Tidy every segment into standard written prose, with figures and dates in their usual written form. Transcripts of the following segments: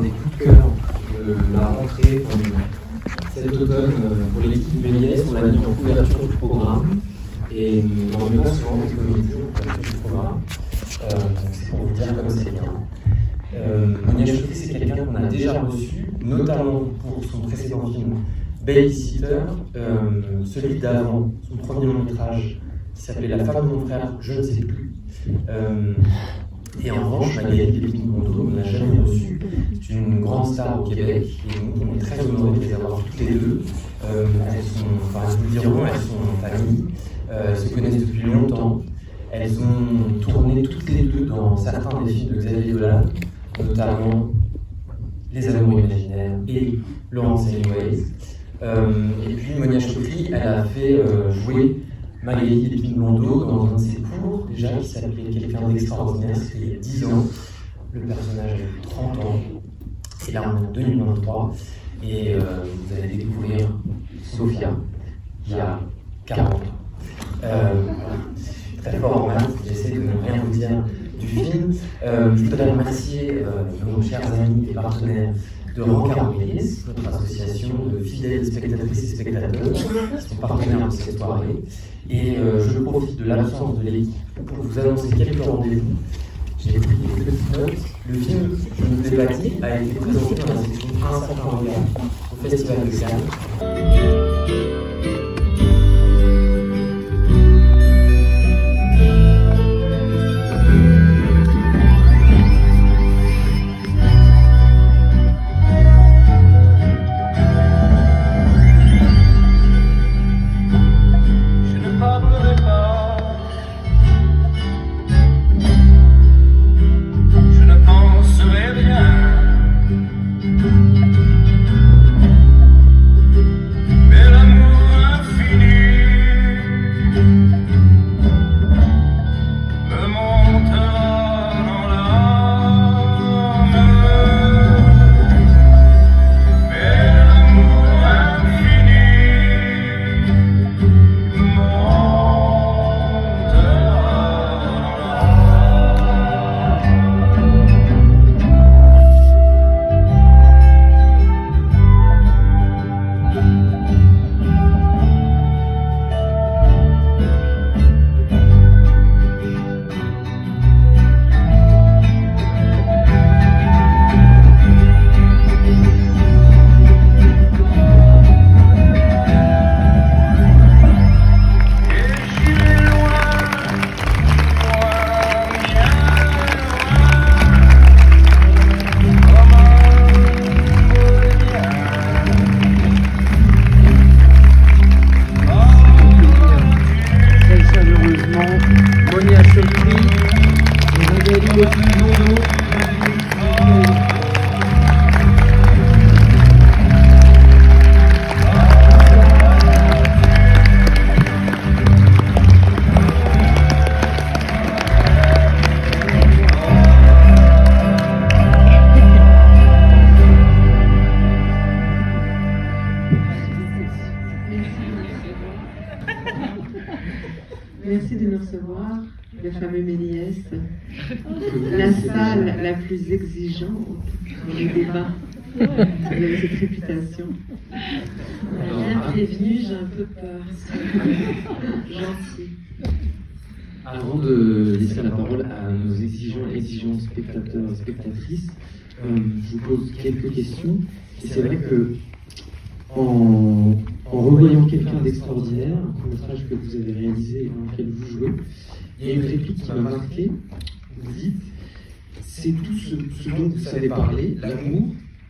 un des coups de cœur de la rentrée cet automne pour l'équipe Méliès. On l'a mis en couverture du programme et on ne met pas souvent des comédies en couverture du programme. C'est pour vous dire comme c'est bien. Monia Chokri, c'est quelqu'un qu'on a déjà reçu, notamment pour son précédent film Babysitter, celui d'avant, son premier long métrage qui s'appelait La femme de mon frère, je ne sais plus. Et en revanche, Magali Lépine-Blondeau ne l'a jamais reçue. C'est une grande star au Québec et nous, on est très honorés de les avoir toutes les deux. Elles sont, enfin, elles vous le diront, elles sont amies, elles se connaissent depuis longtemps. Elles ont tourné toutes les deux dans certains des films de Xavier Dolan, notamment Les Amours imaginaires et Laurence Anyways. Et puis Monia Chokri, elle a fait jouer Magali Lépine-Blondeau dans un de ses cours, déjà, qui s'appelait Quelqu'un d'extraordinaire, c'était il y a 10 ans. Le personnage avait 30 ans. Et là, on est en 2023. Et vous allez découvrir Sophia, qui a 40 ans. Très fort en maths, j'essaie de ne rien vous dire du film. Je voudrais remercier nos chers amis et partenaires de Rencard Méliès, notre association de fidèles spectatrices et spectateurs, qui sont partenaires de cette soirée. Et je profite de l'absence de l'équipe pour vous annoncer quelques rendez-vous. J'ai pris des petites notes. Le film, je vous ai pas dit, a été présenté dans la section Un certain regard au Festival de Cannes. Merci de nous recevoir, le fameux Méliès, la salle la plus exigeante dans les débats. Vous avez cette réputation. Bien prévenu, j'ai un peu peur. Gentil. Avant de laisser la parole à nos exigeants spectateurs et spectatrices, je vous pose quelques questions. Et c'est vrai que en revoyant Quelqu'un d'extraordinaire, un court-métrage que vous avez réalisé et dans lequel vous jouez, il y a une réplique qui m'a marqué. Vous dites, c'est tout ce dont vous savez parler, l'amour,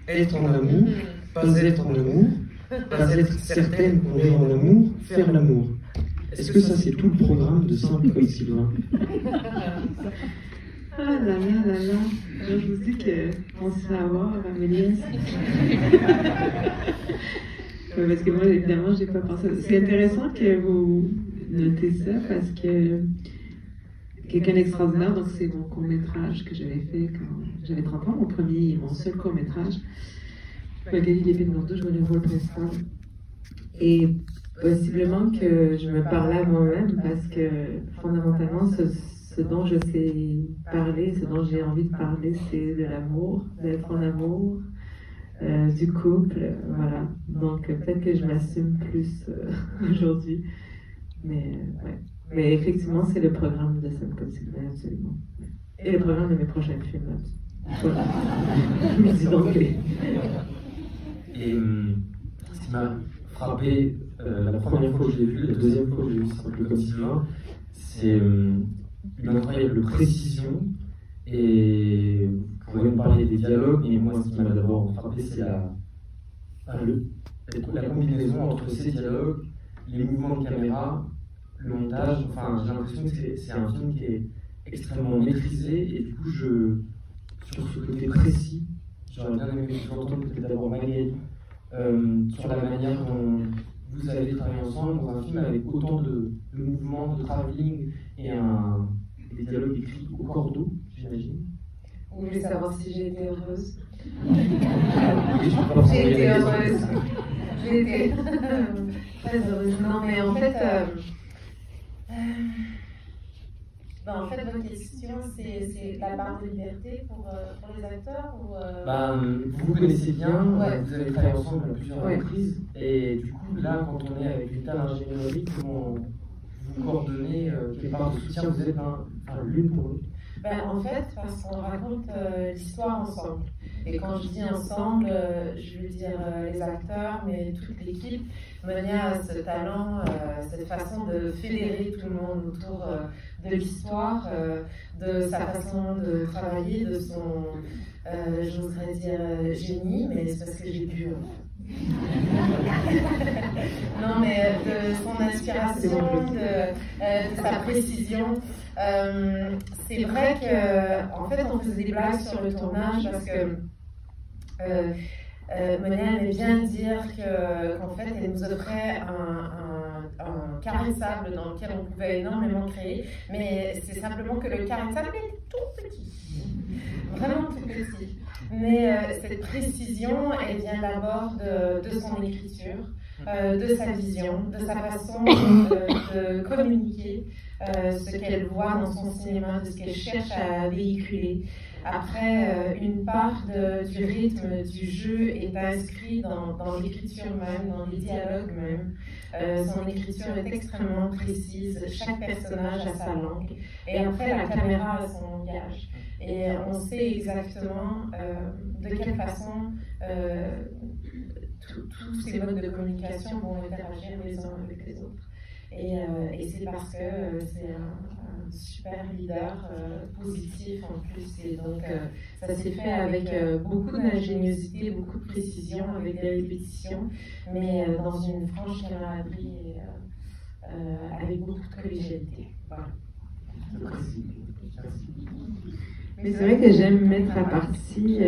être en amour, pas être en amour, pas être certaine qu'on est en amour, faire l'amour. Est-ce que ça c'est tout le programme de Simple comme Sylvain? Ah là là là là, je vous dis qu'on se fait avoir à Méliès. Parce que moi, évidemment, j'ai pas pensé. C'est intéressant que vous notez ça parce que Quelqu'un d'extraordinaire, donc c'est mon court-métrage que j'avais fait quand j'avais 30 ans, mon premier et mon seul court-métrage. Magali Lépine-Blondeau, je jouais le rôle principal. Et possiblement que je me parlais à moi-même parce que fondamentalement, ce dont je sais parler, ce dont j'ai envie de parler, c'est de l'amour, d'être en amour, du couple, voilà. Donc peut-être que je m'assume plus aujourd'hui. Ouais. Mais effectivement, c'est le programme de Scène comme Sylvain, absolument. Et le programme de mes prochains films, voilà. Dis donc. Et ce qui m'a frappé la première fois que je l'ai vu, la deuxième fois que j'ai vu Simple comme Sylvain, c'est une incroyable précision. Et vous pouvez me parler des dialogues, mais moi, ce qui m'a d'abord frappé, c'est la combinaison entre ces dialogues, les mouvements de caméra, le montage. Enfin, j'ai l'impression que c'est un film qui est extrêmement maîtrisé, et du coup, sur ce côté précis, j'aurais bien aimé vous entendre peut-être d'abord Magali, sur la manière dont vous avez travaillé ensemble dans un film avec autant de mouvements, de travelling et des dialogues écrits au cordeau, j'imagine. Vous voulez savoir si j'ai été heureuse? J'ai été heureuse. J'ai été très heureuse. Non, mais en fait, en fait, votre question, c'est la part de liberté pour les acteurs ou vous vous connaissez bien, ouais. Vous avez travaillé ensemble à plusieurs reprises, et du coup, là, quand on est avec une telle ingénierie, comment vous coordonnez quelle part de soutien vous êtes l'une pour l'autre? En fait, parce qu'on raconte l'histoire ensemble. Et quand je dis ensemble, je veux dire les acteurs, mais toute l'équipe. Monia a ce talent, cette façon de fédérer tout le monde autour de l'histoire, de sa façon de travailler, de son, j'oserais dire, génie, mais c'est parce que j'ai bu. Non, mais de son inspiration, de sa précision. C'est vrai qu'en fait, on faisait des blagues sur le tournage parce que Monia aimait bien dire qu'en fait, elle nous offrait un carré de sable dans lequel on pouvait énormément créer, mais c'est simplement que le carré de sable est tout petit, vraiment tout petit. Mais cette précision, elle vient d'abord de son écriture, de sa vision, de sa façon de communiquer ce qu'elle voit dans son cinéma, de ce qu'elle cherche à véhiculer. Après, une part du rythme du jeu est inscrite dans l'écriture même, dans les dialogues même. Son écriture est extrêmement précise, chaque personnage a sa langue. Et après, la caméra a son langage. Et on sait exactement de quelle façon tous ces modes de communication vont interagir les uns avec les autres. Et c'est parce que c'est un super leader positif en plus. Et donc, ça s'est fait avec beaucoup d'ingéniosité, beaucoup de précision, avec des répétitions, mais dans une franche camaraderie et avec beaucoup de collégialité. Voilà. Mais c'est vrai que j'aime mettre à partie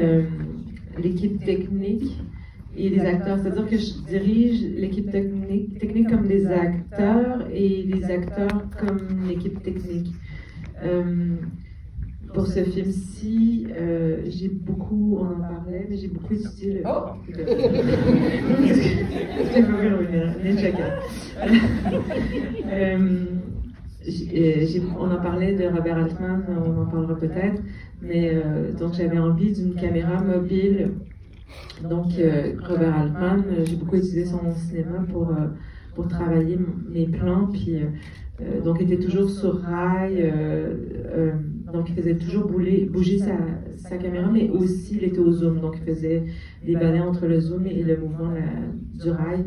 l'équipe technique et les acteurs. C'est-à-dire que je dirige l'équipe technique comme des acteurs et les acteurs comme l'équipe technique. Pour ce film-ci, j'ai beaucoup, on en parlait, mais j'ai beaucoup étudié le... Oh! On en parlait de Robert Altman, on en parlera peut-être, mais donc j'avais envie d'une caméra mobile. Donc Robert Altman, j'ai beaucoup étudié son cinéma pour travailler mes plans, puis donc il était toujours sur rail, donc il faisait toujours bouger sa caméra, mais aussi il était au zoom, donc il faisait des balais entre le zoom et le mouvement du rail.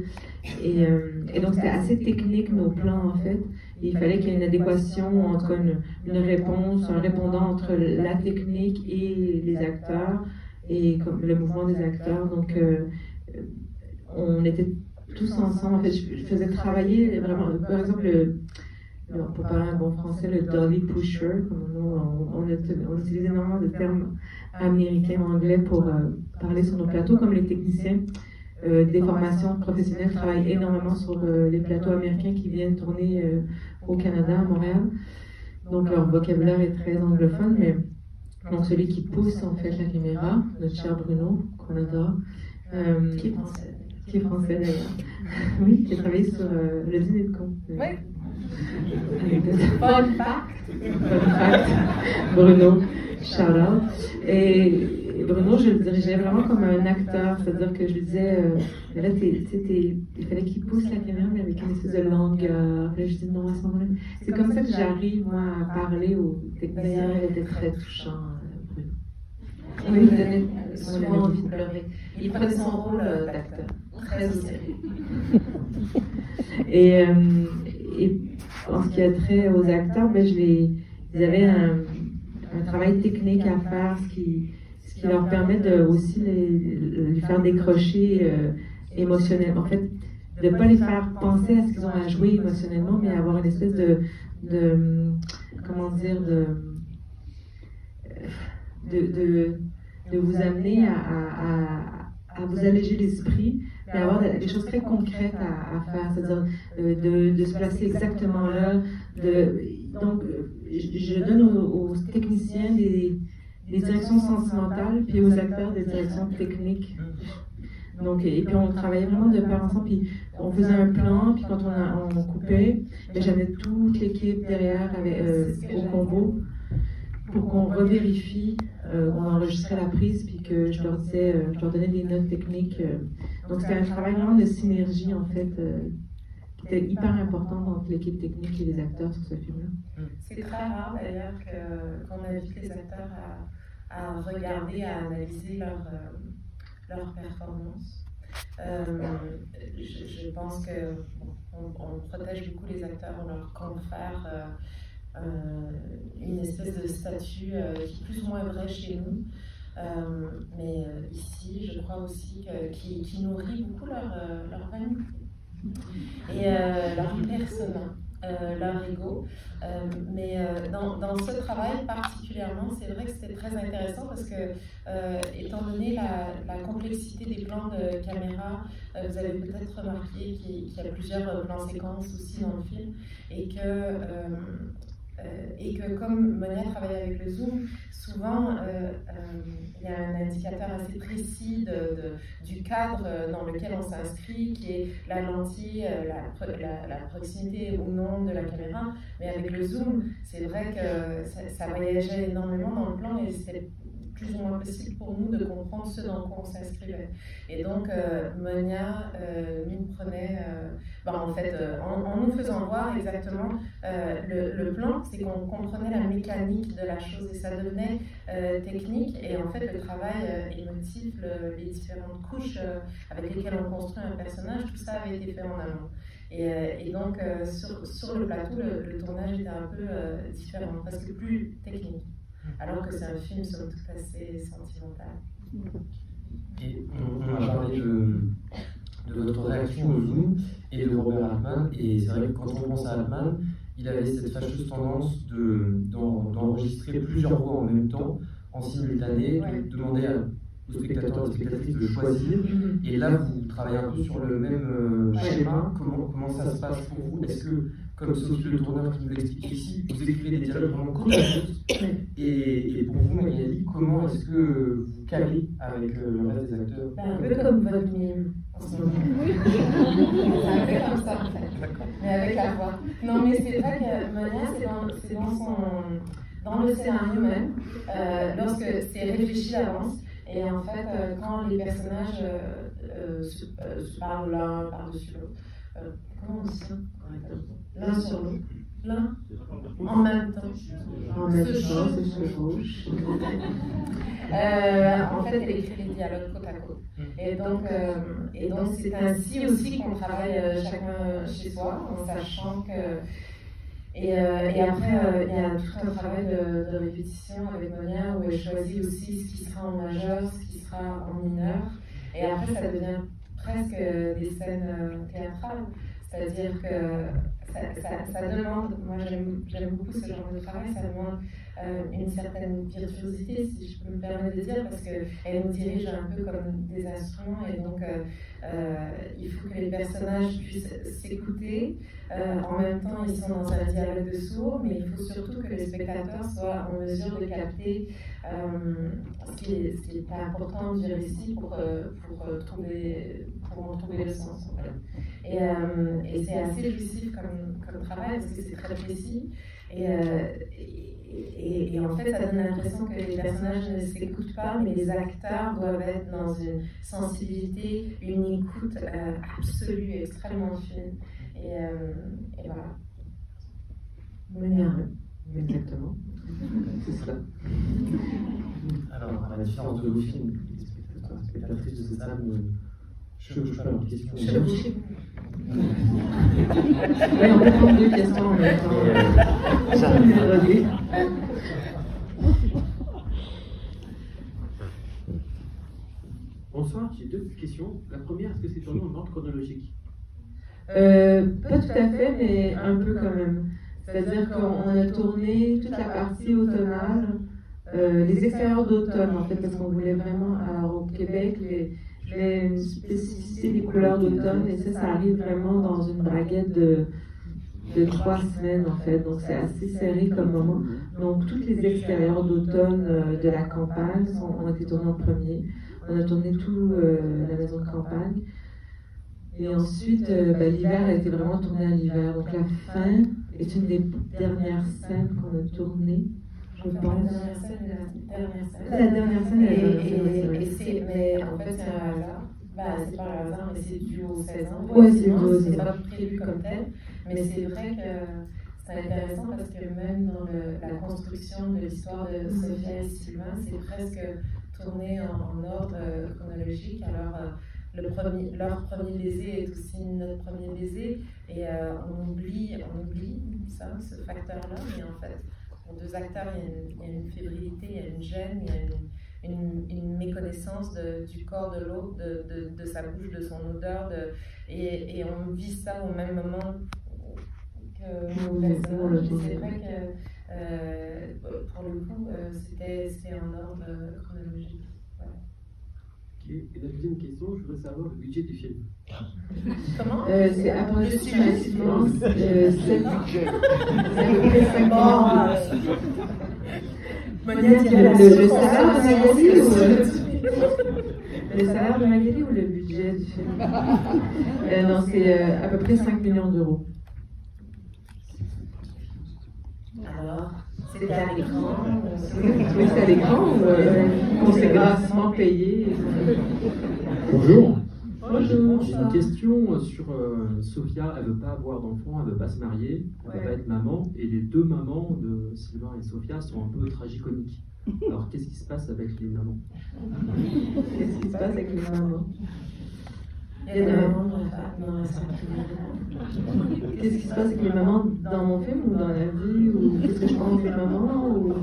Et donc c'était assez technique nos plans en fait. Il fallait qu'il y ait une adéquation, en tout cas une réponse, un répondant entre la technique et les acteurs, et comme le mouvement des acteurs. Donc on était tous ensemble. En fait, je faisais travailler vraiment, par exemple, pour parler un bon français, le dolly pusher, comme on utilise énormément de termes américains, anglais pour parler sur nos plateaux, comme les techniciens des formations professionnelles travaillent énormément sur les plateaux américains qui viennent tourner au Canada, à Montréal. Donc leur vocabulaire est très anglophone, mais donc celui qui pousse en fait la caméra, notre cher Bruno, qu'on adore, Qui est français. Qui est français d'ailleurs. Oui, qui a travaillé sur le dîner de con. Oui. Fun fact. Bruno, shout-out. Et Bruno, je le dirigeais vraiment comme un acteur, c'est-à-dire que je lui disais, mais là, il fallait qu'il pousse la caméra, mais avec une espèce de longueur. Puis là, je dis non, à ce moment-là. C'est comme ça que j'arrive, moi, à parler aux techniciens. Il était très touchant, Bruno. Oui, il me donnait souvent envie de pleurer. Il prenait son rôle d'acteur, très au sérieux. Et en ce qui a trait aux acteurs, ben, ils avaient un travail technique à faire, ce qui leur permet de aussi les faire décrocher émotionnellement. En fait, de ne pas les faire penser à ce qu'ils ont à jouer émotionnellement, mais avoir une espèce de comment dire, de vous amener à vous alléger l'esprit, mais avoir des choses très concrètes à faire, c'est-à-dire de se placer exactement là. Donc, je donne aux techniciens des directions sentimentales, puis aux acteurs des directions techniques. Donc, et puis on travaillait vraiment de pair ensemble, puis on faisait un plan, puis quand on coupait, j'avais toute l'équipe derrière au combo pour qu'on revérifie, on enregistrait la prise, puis que je leur donnais des notes techniques. Donc c'était un travail vraiment de synergie en fait, qui était hyper important entre l'équipe technique et les acteurs sur ce film-là. C'est très rare d'ailleurs qu'on invite les acteurs à regarder, à analyser leur performance. Je pense qu'on protège beaucoup les acteurs, on leur confère une espèce de statut qui est plus ou moins vrai chez nous. Mais ici, je crois aussi qui nourrit beaucoup leur vanité et leur persona, leur ego. Mais dans ce travail particulièrement, c'est vrai que c'était très intéressant parce que, étant donné la complexité des plans de caméra, vous avez peut-être remarqué qu'il y a plusieurs plans séquences aussi dans le film et que comme Monia travaille avec le zoom, souvent il y a un indicateur assez précis du cadre dans lequel on s'inscrit, qui est la lentille, la proximité ou non de la caméra. Mais avec le zoom, c'est vrai que ça voyageait énormément dans le plan et c'était plus ou moins possible pour nous de comprendre ce dans quoi on s'inscrivait. Et donc, Monia nous prenait, en fait, en nous faisant voir exactement le plan, c'est qu'on comprenait la mécanique de la chose et ça devenait technique. Et en fait, le travail émotif, les différentes couches avec lesquelles on construit un personnage, tout ça avait été fait en amont. Et donc, sur le plateau, le tournage était un peu différent, parce que plus technique. Alors que c'est un film somme toute assez sentimental. Et on a parlé de votre réaction au zoom et de Robert Altman, et c'est vrai que quand on pense à Altman, il avait cette fâcheuse tendance d'enregistrer plusieurs voix en même temps, en simultané, de demander aux spectateurs et aux spectatrices de choisir. Et là, vous travaillez un peu sur le même schéma. Comment ça se passe pour vous? Est-ce que, comme Sophie le tourneur qui nous l'explique ici, vous écrivez des dialogues vraiment côte à côte? Et pour vous, Magali, comment est-ce que vous calez avec le reste des acteurs? Un peu comme votre mime en ce moment. C'est un peu comme ça en fait, mais avec la voix. Non, mais c'est vrai que Monia, c'est dans le scénario même, lorsque c'est réfléchi d'avance. Et en fait, quand les personnages se parlent l'un par-dessus l'autre, comment on dit ça correctement? L'un sur l'autre. L'un en même temps. En même temps, se chevauche. En fait, elle écrit les dialogues côte à côte. Et donc c'est ainsi aussi qu'on travaille chacun chez soi, en sachant que. Et après, il y a tout un travail de répétition avec Monia où elle choisit aussi ce qui sera en majeur, ce qui sera en mineur. Et après, ça devient presque des scènes théâtrales. C'est-à-dire que ça demande, moi j'aime beaucoup ce genre de travail, ça demande une certaine virtuosité, si je peux me permettre de dire, parce qu'elle nous dirige un peu comme des instruments, et donc il faut que les personnages puissent s'écouter. En même temps, ils sont dans un dialogue de sourds, mais il faut surtout que les spectateurs soient en mesure de capter ce qui est important du récit pour en trouver le sens. En fait. Et c'est assez jouissif comme travail, parce que c'est très précis. Et en fait, ça donne l'impression que les personnages ne s'écoutent pas, mais les acteurs doivent être dans une sensibilité, une écoute absolue, extrêmement fine. Et voilà. Vulnérable, exactement. C'est ça. Alors, à la différence de vos films, les spectateurs et spectatrices de cette salle ne chevauchent pas leurs questions. Oui, on peut prendre deux questions en même temps. Bonsoir, j'ai deux questions. La première, est-ce que c'est tourné en ordre chronologique? Pas tout à fait, mais un peu quand même. C'est-à-dire qu'on a tourné toute la partie automnale, les extérieurs d'automne en fait, parce qu'on voulait vraiment, alors au Québec, une spécificité des couleurs d'automne, et ça arrive vraiment dans une braguette de 3 semaines en fait, donc c'est assez serré comme moment. Donc tous les extérieurs d'automne de la campagne ont été tournés en premier. On a tourné tout la maison de campagne. Et ensuite, l'hiver a été vraiment tourné à l'hiver. Donc la fin est une des dernières scènes qu'on a tournées, je pense. La dernière scène, mais en fait, c'est un hasard. C'est pas un hasard, mais c'est dû aux 16 ans. Oui, c'est dû aux 16 ans. C'est pas prévu comme tel, mais c'est vrai que c'est intéressant parce que même dans la construction de l'histoire de Sophia et Sylvain, c'est presque tourné en ordre chronologique. Alors, leur premier baiser est aussi notre premier baiser, et on oublie ça, ce facteur-là, mais en fait, pour deux acteurs, il y a une fébrilité, il y a une gêne, il y a une méconnaissance du corps de l'autre, de sa bouche, de son odeur, et on vit ça au même moment que nos personnages. C'est vrai que pour le coup, c'était en ordre chronologique. Voilà. Et la deuxième question, je voudrais savoir le budget du film. Comment c'est approximativement 7 budgets. Le salaire de Magali ou le budget du film? Non, c'est à peu près 5 millions d'euros. Alors, c'était à l'écran? Oui, c'est à l'écran, on s'est grassement payé. Bonjour. Bonjour. J'ai une question sur Sophia. Elle ne veut pas avoir d'enfant, elle ne veut pas se marier, elle ne veut pas être maman. Et les deux mamans de Sylvain et Sophia sont un peu tragicomiques. Alors, qu'est-ce qui se passe avec les mamans? Qu'est-ce qui se passe avec les mamans? Il y a des mamans Qu'est-ce qui se passe avec les mamans dans mon film ou dans la vie? Ou qu'est-ce que je pense des mamans ou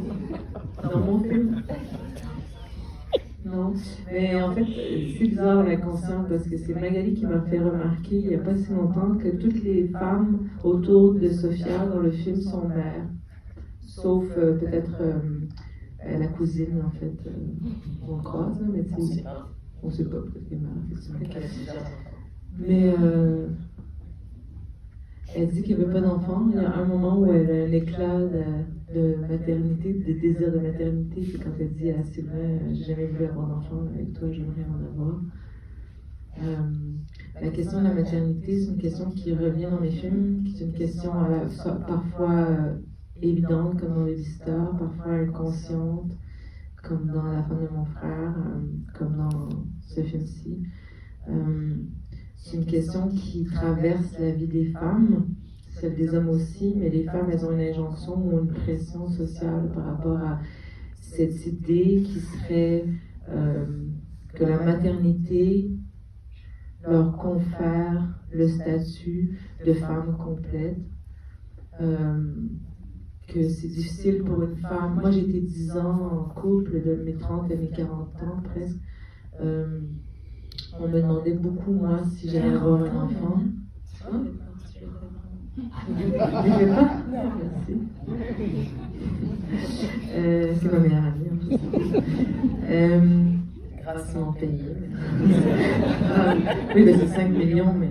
dans mon film? Non, mais en fait, c'est bizarre la conscience parce que c'est Magali qui m'a fait remarquer il n'y a pas si longtemps que toutes les femmes autour de Sophia dans le film sont mères, sauf peut-être la cousine en fait. On le croise, mais tu sais, on ne sait pas peut-être qu'elle est mère. Mais elle dit qu'elle ne veut pas d'enfant. Il y a un moment où elle a un éclat de maternité, de désir de maternité, c'est quand elle dit à Sylvain, j'ai jamais voulu avoir d'enfant, avec toi j'aimerais en avoir. La question de la maternité, c'est une question qui revient dans mes films, qui est une question parfois évidente, comme dans Les Visiteurs, parfois inconsciente, comme dans La femme de mon frère, comme dans ce film-ci. C'est une question qui traverse la vie des femmes, celle des hommes aussi, mais les femmes, elles ont une injonction ou une pression sociale par rapport à cette idée qui serait que la maternité leur confère le statut de femme complète, que c'est difficile pour une femme. Moi, j'ai été 10 ans en couple, de mes 30 à mes 40 ans presque. On me demandait beaucoup, moi, si j'allais avoir un enfant. Je ne pas. Merci. C'est ma meilleure amie en plus. Grassement payé. Oui, mais c'est 5 millions, mais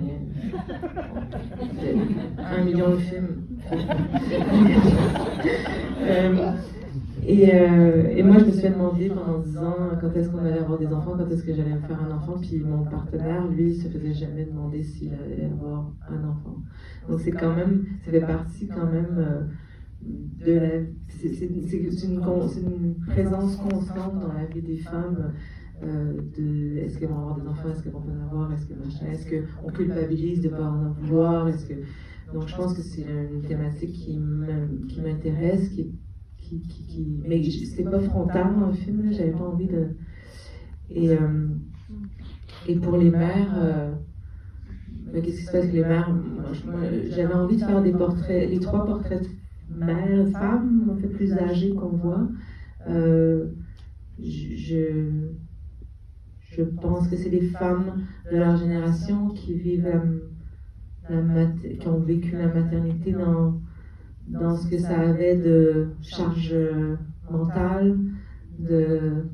1 million de films. Et moi, je me suis demandé pendant 10 ans quand est-ce qu'on allait avoir des enfants, quand est-ce que j'allais me faire un enfant. Puis mon partenaire, lui, se faisait jamais demander s'il allait avoir un enfant. Donc c'est quand même, ça fait partie quand même de la. C'est une présence constante dans la vie des femmes. De est-ce qu'elles vont avoir des enfants, est-ce qu'elles vont pas en avoir, est-ce qu'on culpabilise de ne pas en vouloir, donc je pense que c'est une thématique qui m'intéresse, mais c'était pas frontal dans le film, j'avais pas envie de. Et pour les mères, qu'est-ce qui se passe avec les mères? J'avais envie de faire des portraits, les 3 portraits de mères, femmes, en fait plus âgées qu'on voit. Je pense que c'est des femmes de leur génération qui vivent qui ont vécu la maternité dans ce que ça avait de charge mentale, de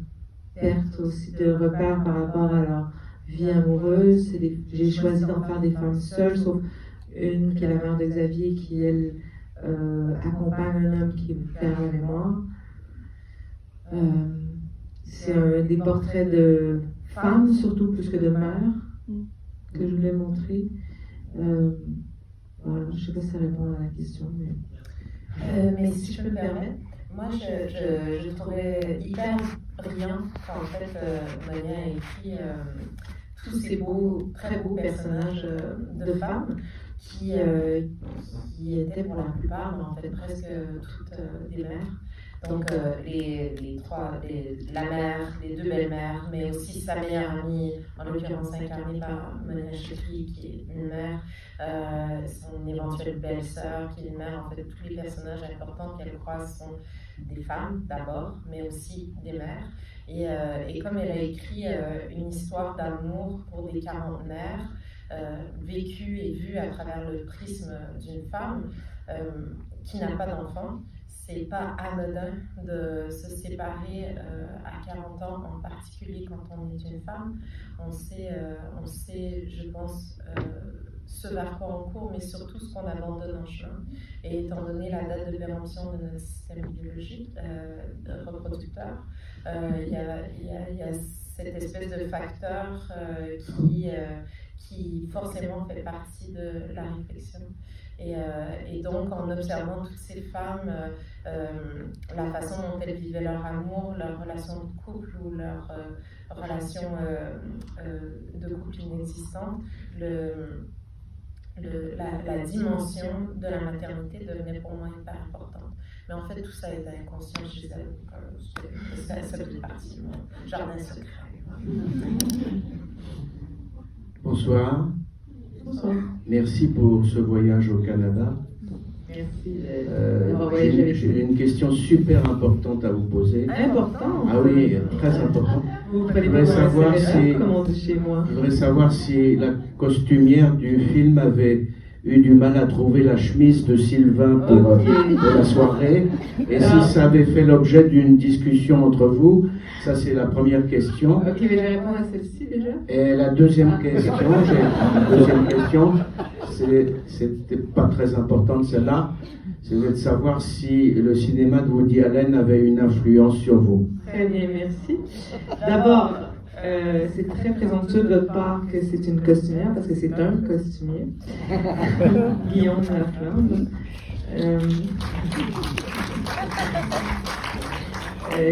perte aussi de repères par rapport à leur vie amoureuse. J'ai choisi d'en faire des femmes seules, sauf une qui est la mère de Xavier, qui elle accompagne un homme qui perd la mémoire. C'est des portraits de femmes, surtout plus que de mères, que je voulais montrer. Voilà, je ne sais pas si ça répond à la question. Mais si je peux me permettre, moi je trouvais hyper brillant quand en fait Mania a écrit tous ces très beaux personnages de femmes qui étaient pour la plupart, mais en fait presque toutes des mères. Donc la mère, les 2 belles-mères, mais aussi sa meilleure amie, en l'occurrence incarnée par Mania Chekri, qui est une mère, son éventuelle belle-sœur, qui est une mère. En fait, tous les personnages importants qu'elle croise sont des femmes d'abord, mais aussi des mères. Et comme elle a écrit une histoire d'amour pour des quarantenaires, vécue et vue à travers le prisme d'une femme qui n'a pas d'enfant, c'est pas anodin de se séparer à 40 ans, en particulier quand on est une femme. On sait, je pense, ce vers quoi on court, mais surtout ce qu'on abandonne en chemin. Et étant donné la date de péremption de notre système biologique reproducteur, il y a cette espèce de facteur qui forcément fait partie de la réflexion. Et donc, en observant toutes ces femmes, la façon dont elles vivaient leur amour, leur relation de couple ou leur relation de couple inexistante, la dimension de la maternité devenait pour moi hyper importante. Mais en fait, tout ça était inconscient chez elle. Ça fait partie de mon jardin secret. Bonsoir. Bonsoir. Merci pour ce voyage au Canada. Merci. J'ai une question super importante à vous poser. Important? Ah oui, très importante. Vous voudrais savoir comme on dit chez moi. Je voudrais savoir si la costumière du film avait eu du mal à trouver la chemise de Sylvain pour la soirée, et si ça avait fait l'objet d'une discussion entre vous. Ça, c'est la première question. Ok, mais je vais répondre à celle-ci déjà. Et la deuxième question, c'était pas très importante celle-là, c'est de savoir si le cinéma de Woody Allen avait une influence sur vous. Très bien, merci. D'abord, c'est très présomptueux de votre part que c'est une costumière, parce que c'est un costumier, Guillaume Laflamme,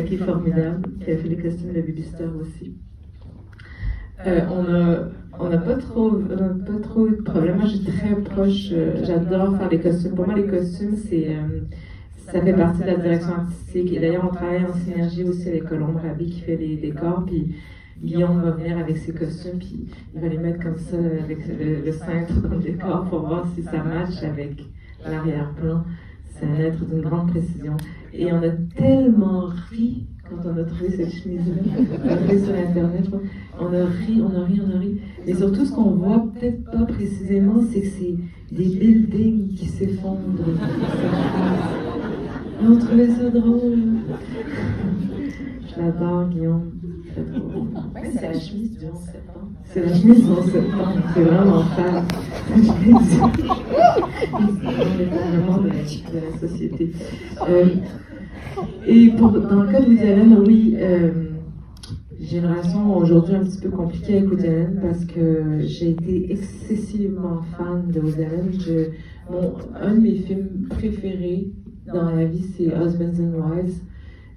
qui est formidable, qui a fait les costumes de Baby Star aussi. On n'a pas trop eu de problème. Moi, je suis très proche. J'adore faire les costumes. Pour moi, les costumes, ça fait partie de la direction artistique. Et d'ailleurs, on travaille en synergie aussi avec Colombe Rabi qui fait les décors. Puis Guillaume va venir avec ses costumes, puis il va les mettre comme ça avec le cintre dans le décor pour voir si ça match avec l'arrière-plan. C'est un être d'une grande précision. Et on a tellement ri quand on a trouvé cette chemise-là, sur Internet, je crois. On a ri. Mais surtout, ce qu'on voit peut-être pas précisément, c'est que c'est des buildings qui s'effondrent. Et on trouvait ça drôle. Je l'adore, Guillaume. Très drôle. Ouais, c'est la chemise du 11 septembre. C'est la chemise du 11 septembre. C'est vraiment fan. C'est vraiment de la société. Et dans le cas de Woody Allen, oui, j'ai une relation aujourd'hui un petit peu compliquée avec Woody Allen parce que j'ai été excessivement fan de Woody Allen. Un de mes films préférés dans la vie, c'est Husbands and Wives,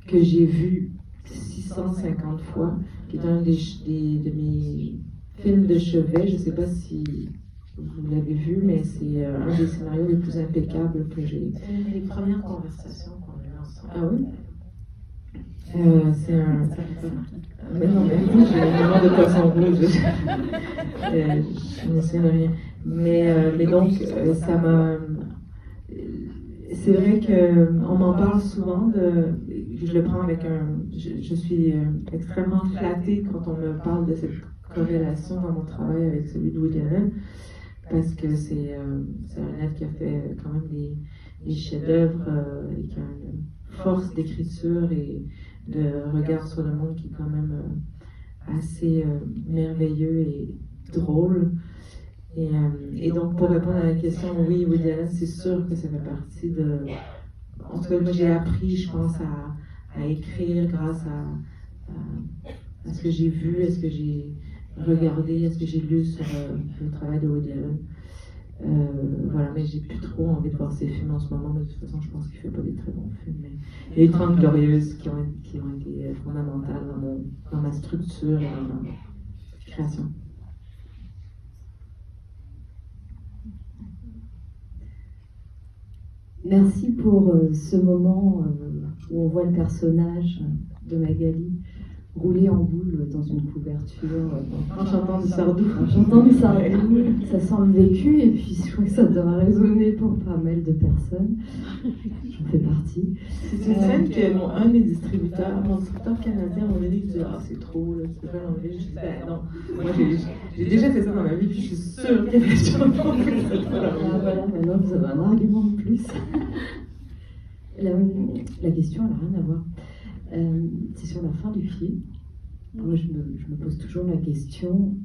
que j'ai vu 650 fois, qui est un de mes films de chevet. Je ne sais pas si vous l'avez vu, mais c'est un des scénarios les plus impeccables que j'ai. C'est une des premières conversations qu'on a eues ensemble. Ah oui? C'est un. Mais non, mais moi j'ai un moment de poisson rouge. Je ne sais rien. Mais donc, ça m'a. C'est vrai qu'on m'en parle souvent. Je le prends avec un. Je suis extrêmement flattée quand on me parle de cette corrélation dans mon travail avec celui de Woody Allen, parce que c'est un être qui a fait quand même des chefs-d'œuvre et qui a une force d'écriture et de regard sur le monde qui est quand même assez merveilleux et drôle. Et donc, pour répondre à la question, oui, Woody Allen, c'est sûr que ça fait partie de. En tout cas, moi, j'ai appris, je pense, à écrire grâce à ce que j'ai vu, à ce que j'ai regardé, à ce que j'ai lu sur le travail de Woody Allen. Voilà, mais j'ai plus trop envie de voir ces films en ce moment, mais de toute façon, je pense qu'il ne fait pas des très bons films. Mais il y a eu 30 Glorieuses qui ont été fondamentales dans ma structure et dans ma création. Merci pour ce moment où on voit le personnage de Magali rouler en boule dans une couverture en chantant du Sardou. Ça sent le vécu et puis je crois que ça doit résonner pour pas mal de personnes. J'en fais partie. C'est une scène que un de mes distributeurs canadien m'a dit que c'est trop, là, tu peux pas l'enlever. Je dis non, moi j'ai déjà fait ça dans ma vie puis je suis sûre qu'il y a des gens qui ont fait ça. Voilà, maintenant vous avez un argument de plus. La question, elle n'a rien à voir. C'est sur la fin du film. Moi, je me pose toujours la question,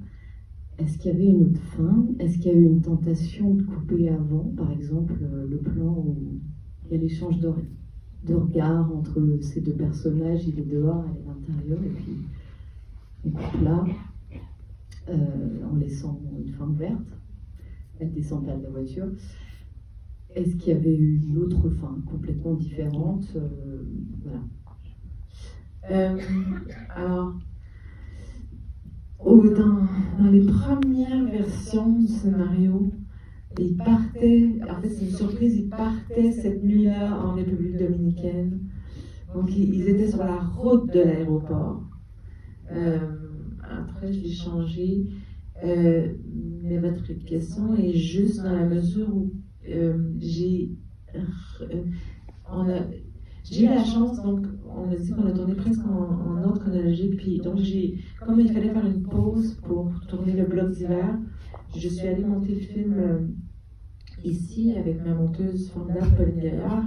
est-ce qu'il y avait une autre fin? Est-ce qu'il y a eu une tentation de couper avant? Par exemple, le plan où il y a l'échange de regards entre ces deux personnages, il est dehors, elle est à l'intérieur, et puis on coupe là, en laissant une fin ouverte. Elle descend pas de la voiture. Est-ce qu'il y avait eu une autre fin complètement différente? Voilà. Alors, dans les premières versions du scénario, ils partaient, en fait c'est une surprise, ils partaient cette nuit-là en République dominicaine. Donc ils étaient sur la route de l'aéroport. Après je l'ai changé, mais votre question est juste dans la mesure où j'ai eu la chance, donc on a dit qu'on a tourné presque en ordre chronologique, puis donc comme il fallait faire une pause pour tourner le bloc d'hiver, je suis allée monter le film ici avec ma monteuse formidable Pauline Gaillard.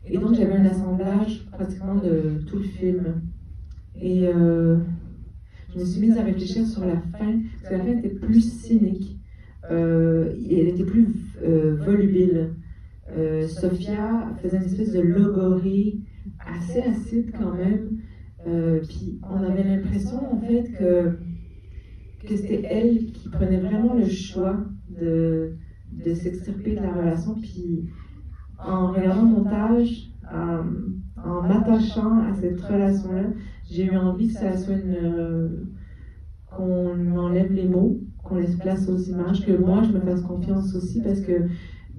Et donc j'avais un assemblage pratiquement de tout le film. Et je me suis mise à réfléchir sur la fin, parce que la fin était plus cynique, elle était plus volubile. Sophia faisait une espèce de logorrhée assez acide quand même, puis on avait l'impression en fait que c'était elle qui prenait vraiment le choix de s'extirper de la relation, puis en regardant le montage, en m'attachant à cette relation-là, j'ai eu envie que ça soit qu'on lui enlève les mots, qu'on laisse place aux images, que moi je me fasse confiance aussi, parce que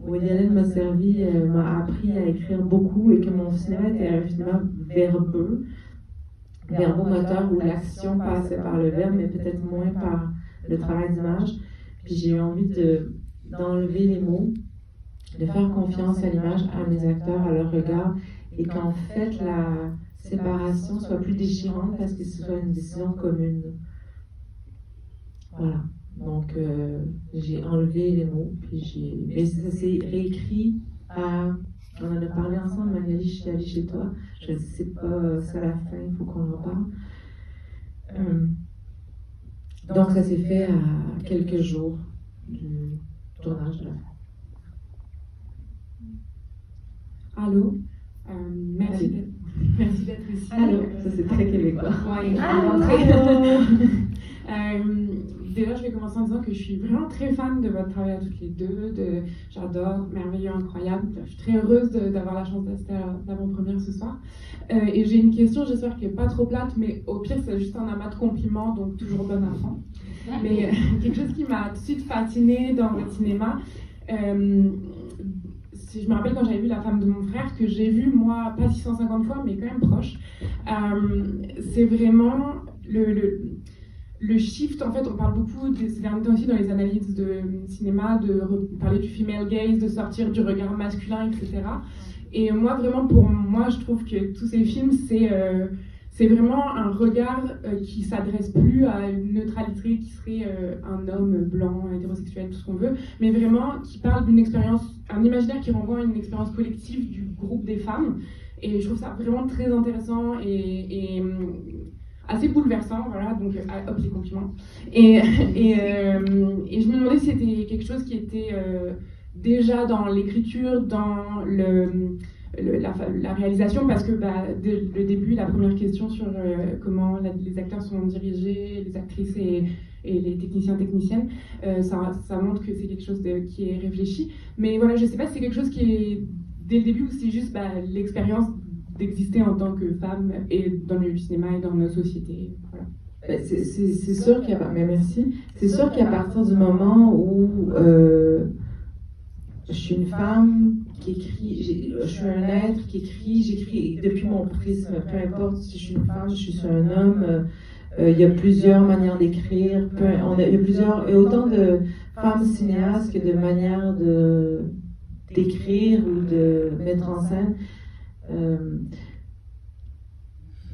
Woody Allen m'a appris à écrire beaucoup et que mon cinéma était un cinéma verbeux, verbomoteur, où l'action passait par le verbe, mais peut-être moins par le travail d'image. Puis j'ai eu envie d'enlever les mots, de faire confiance à l'image, à mes acteurs, à leur regard, et qu'en fait la séparation soit plus déchirante parce que ce soit une décision commune. Voilà. Donc j'ai enlevé les mots, puis mais ça s'est réécrit à... On en a parlé ensemble, Magali, je suis allée chez toi. Je ne sais pas, c'est à la fin, il faut qu'on en parle. Donc ça s'est fait à quelques jours du tournage de la fin. Allô, merci d'être ici. Allô, ça c'est très québécois. Ouais, déjà, je vais commencer en disant que je suis vraiment très fan de votre travail à toutes les deux. J'adore, merveilleux, incroyable. Je suis très heureuse d'avoir la chance d'assister à l'avant-première ce soir. Et j'ai une question, j'espère qu'elle n'est pas trop plate, mais au pire, c'est juste un amas de compliments, donc toujours bon enfant. Mais quelque chose qui m'a tout de suite fascinée dans votre cinéma, je me rappelle quand j'avais vu La femme de mon frère, que j'ai vu, moi, pas 650 fois, mais quand même proche. C'est vraiment le shift, en fait, on parle beaucoup ces derniers temps aussi dans les analyses de cinéma, de parler du female gaze, de sortir du regard masculin, etc. Et moi, vraiment, pour moi, je trouve que tous ces films, c'est vraiment un regard qui s'adresse plus à une neutralité qui serait un homme blanc, hétérosexuel, tout ce qu'on veut, mais vraiment qui parle d'une expérience, un imaginaire qui renvoie à une expérience collective du groupe des femmes. Et je trouve ça vraiment très intéressant et assez bouleversant, voilà, donc hop les compliments. Et je me demandais si c'était quelque chose qui était déjà dans l'écriture, dans la réalisation, parce que dès le début, la première question sur comment les acteurs sont dirigés, les actrices et les techniciennes, ça montre que c'est quelque chose qui est réfléchi. Mais voilà, je ne sais pas si c'est quelque chose qui est dès le début ou si c'est juste l'expérience d'exister en tant que femme et dans le milieu du cinéma et dans nos sociétés. Voilà. C'est sûr qu'il y a... Mais merci. C'est sûr qu'à partir du moment où je suis une femme qui écrit, je suis un être qui écrit, j'écris depuis mon prisme, peu importe si je suis une femme, je suis un homme, il y a plusieurs manières d'écrire, il y a autant de femmes cinéastes que de manières d'écrire ou de mettre en scène.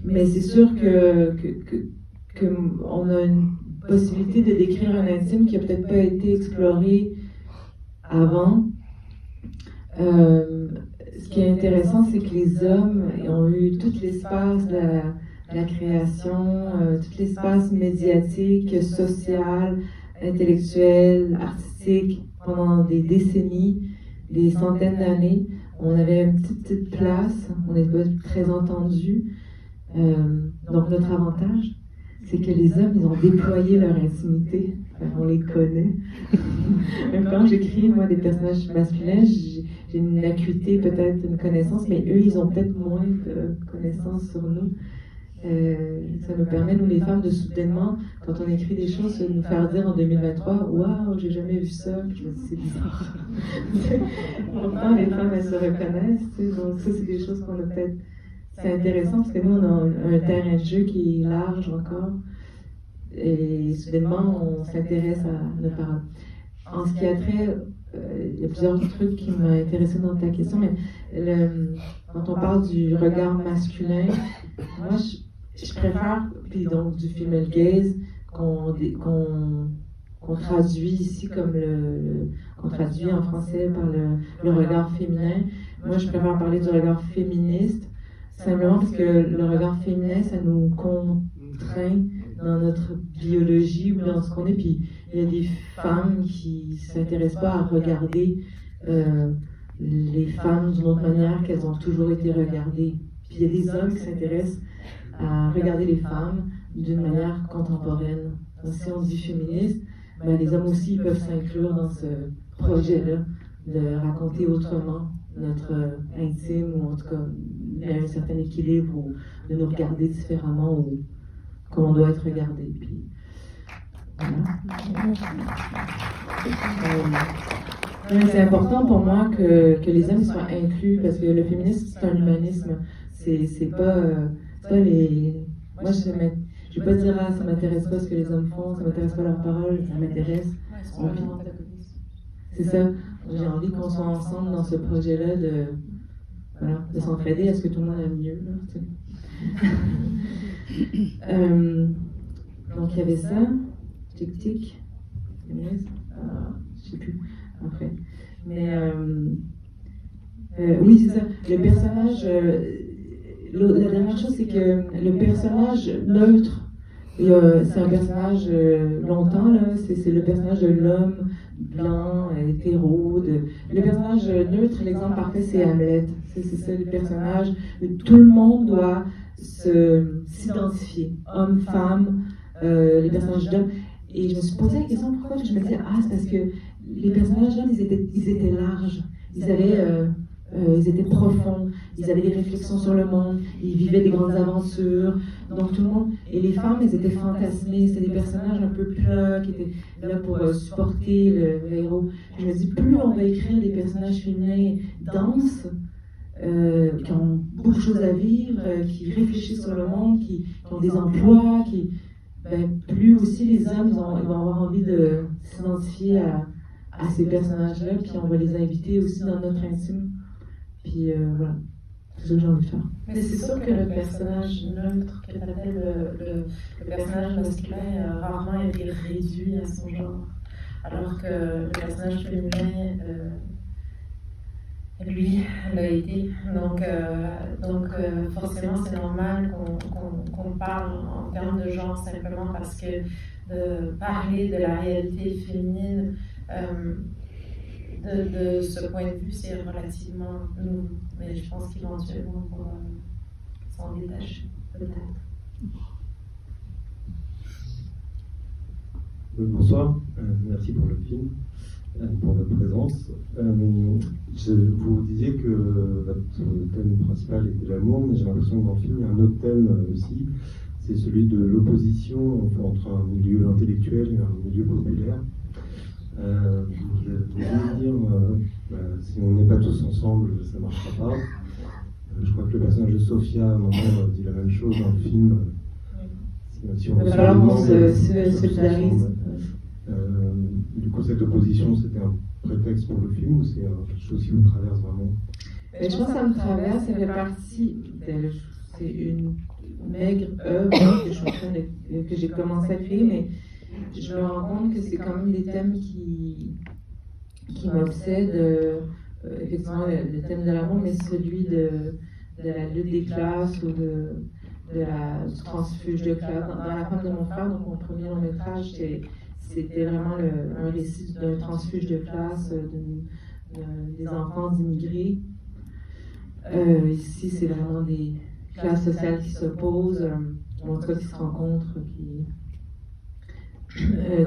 Mais c'est sûr qu'on a une possibilité de décrire un intime qui n'a peut-être pas été exploré avant. Ce qui est intéressant, c'est que les hommes ont eu tout l'espace de la création, tout l'espace médiatique, social, intellectuel, artistique, pendant des décennies, des centaines d'années. On avait une petite place, on n'était pas très entendus. Donc notre avantage, c'est que les hommes, ils ont déployé leur intimité. On les connaît. Même quand j'écris, moi, des personnages masculins, j'ai une acuité, peut-être une connaissance, mais eux, ils ont peut-être moins de connaissances sur nous. Ça nous permet, nous les femmes, de soudainement, quand on écrit des choses, de nous faire dire en 2023 « Waouh, j'ai jamais vu ça », je me dis « c'est bizarre ». Pourtant, les femmes, elles se reconnaissent, tu sais, donc ça, c'est des choses qu'on a peut-être... C'est intéressant parce que nous, on a un terrain de jeu qui est large encore, et soudainement, on s'intéresse à notre parole. En ce qui a trait, il y a plusieurs trucs qui m'ont intéressé dans ta question, mais quand on parle du regard masculin, moi, je préfère, puis donc du female gaze, qu'on traduit ici comme qu'on traduit en français par le regard féminin. Moi, je préfère parler du regard féministe, simplement parce que le regard féminin, ça nous contraint dans notre biologie ou dans ce qu'on est. Puis il y a des femmes qui ne s'intéressent pas à regarder les femmes d'une autre manière qu'elles ont toujours été regardées. Puis il y a des hommes qui s'intéressent à regarder les femmes d'une manière contemporaine. Donc, si on dit féministe, ben, les hommes aussi peuvent s'inclure dans ce projet-là de raconter autrement notre intime, ou en tout cas il y a un certain équilibre, ou de nous regarder différemment, ou comme on doit être regardé. Puis, voilà. C'est important pour moi que les hommes soient inclus, parce que le féminisme, c'est un humanisme. C'est pas les... Moi, je vais pas dire, ça m'intéresse pas ce que les hommes font, ça m'intéresse pas leurs paroles, ça m'intéresse. C'est ça. J'ai envie qu'on soit ensemble dans ce projet-là voilà, de s'entraider à ce que tout le monde aime mieux. Là, donc il y avait ça, tic-tic, je sais plus après. Mais oui, c'est ça. Le personnage, la dernière chose, c'est que le personnage neutre, c'est un personnage longtemps, là, c'est le personnage de l'homme blanc, hétéro. Le personnage neutre, l'exemple parfait, c'est Hamlet. C'est ça le personnage. Tout le monde doit s'identifier, homme, femme, les personnages d'hommes. Et je me suis posé la question pourquoi. Je me disais, c'est parce que les personnages là, ils étaient larges. Ils étaient profonds, ils avaient des réflexions sur le monde, ils vivaient des grandes aventures, donc tout le monde, et les femmes, elles étaient fantasmées, c'était des personnages un peu plats, qui étaient là pour supporter le héros. Je me dis, plus on va écrire des personnages féminins denses, qui ont beaucoup de choses à vivre, qui réfléchissent sur le monde, qui ont des emplois, plus aussi les hommes, ils vont avoir envie de s'identifier à ces personnages-là, puis on va les inviter aussi dans notre intime. Puis voilà, c'est ce que j'ai envie de faire. Mais c'est sûr que le personnage neutre, que tu appelles le personnage masculin, rarement été réduit à son genre. Alors que le personnage féminin, lui, l'a été. Donc forcément, c'est normal qu'on parle en termes de genre simplement parce que de parler de la réalité féminine. De ce point de vue, c'est relativement nouveau, mais je pense qu'éventuellement on va s'en détacher, peut-être. Bonsoir, merci pour le film, pour votre présence. Vous disiez que votre thème principal était l'amour, mais j'ai l'impression que dans le film, il y a un autre thème aussi, c'est celui de l'opposition entre un milieu intellectuel et un milieu populaire. Vous allez dire, si on n'est pas tous ensemble, ça ne marchera pas. Je crois que le personnage de Sophia, à un moment, dit la même chose dans le film. Si on se solidarise. Du coup, cette opposition, c'était un prétexte pour le film ou c'est quelque chose qui vous traverse vraiment? Je pense que ça me traverse, ça fait partie. C'est une maigre œuvre que j'ai commencé à créer, mais je me rends compte que c'est quand même des thèmes qui m'obsèdent, effectivement le thème de l'amour, mais celui de la lutte des classes ou du transfuge de classe. Dans La femme de mon frère, donc mon premier long métrage, c'était vraiment un récit d'un transfuge de classe, des enfants d'immigrés. Ici, c'est vraiment des classes sociales qui s'opposent, en tout cas qui se rencontrent,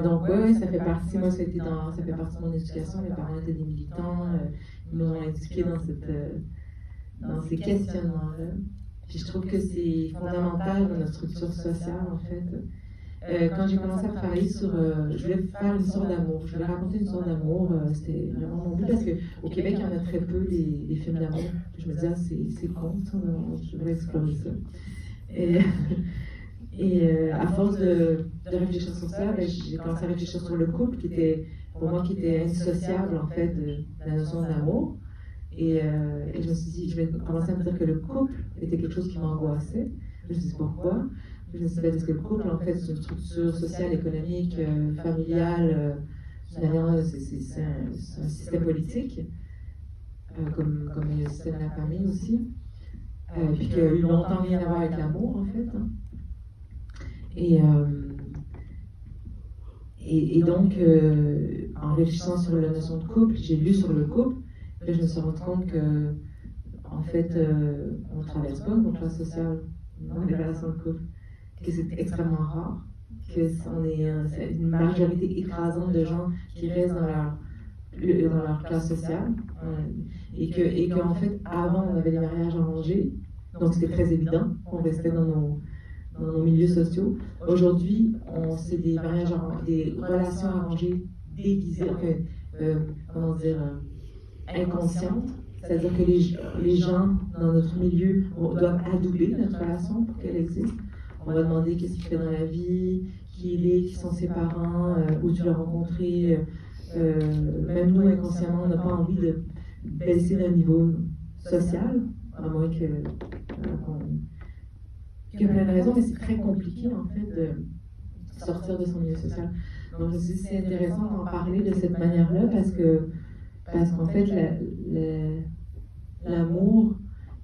donc oui, ça fait partie, moi ça fait partie de mon éducation, mes parents étaient des militants, ils m'ont éduqué dans ces questionnements-là. Puis je trouve que c'est fondamental dans notre structure sociale en fait. Quand j'ai commencé à travailler sur, je voulais faire une histoire d'amour, je voulais raconter une histoire d'amour, c'était vraiment mon but parce qu'au Québec il y en a très peu des films d'amour. Je me disais, c'est con, je devrais explorer ça. Et à force de réfléchir sur ça, j'ai commencé à réfléchir sur le couple qui était, pour moi, qui était indissociable en fait de la notion d'amour. Et je me suis dit, je vais commencer à me dire que le couple était quelque chose qui m'angoissait. Je me suis dit pourquoi. Je me suis dit parce que le couple en fait c'est une structure sociale, économique, familiale, c'est un système politique, comme le système de la famille aussi, puis qui a eu longtemps rien à voir avec l'amour en fait. Et donc, en réfléchissant sur la notion de couple, j'ai lu sur le couple, et je me suis rendu compte que, en fait, on ne traverse pas une classe sociale dans les relations de couple, que c'est extrêmement rare, que c'est une majorité écrasante de gens qui restent dans leur classe sociale, et qu'en fait, avant, on avait des mariages arrangés, donc c'était très évident, on restait dans nos milieux sociaux. Aujourd'hui, c'est des mariages, des relations arrangées déguisées, comment dire, inconscientes. C'est-à-dire que les gens dans notre milieu doivent adouber notre relation pour qu'elle existe. On va demander qu'est-ce qu'il fait dans la vie, qui il est, qui sont ses parents, où tu l'as rencontré. Même nous, inconsciemment, on n'a pas envie de baisser notre niveau social. à moins qu'il y ait plein de raisons, mais c'est très compliqué en fait de sortir de son milieu social. Donc je me suis dit c'est intéressant d'en parler de cette manière-là parce qu'en fait l'amour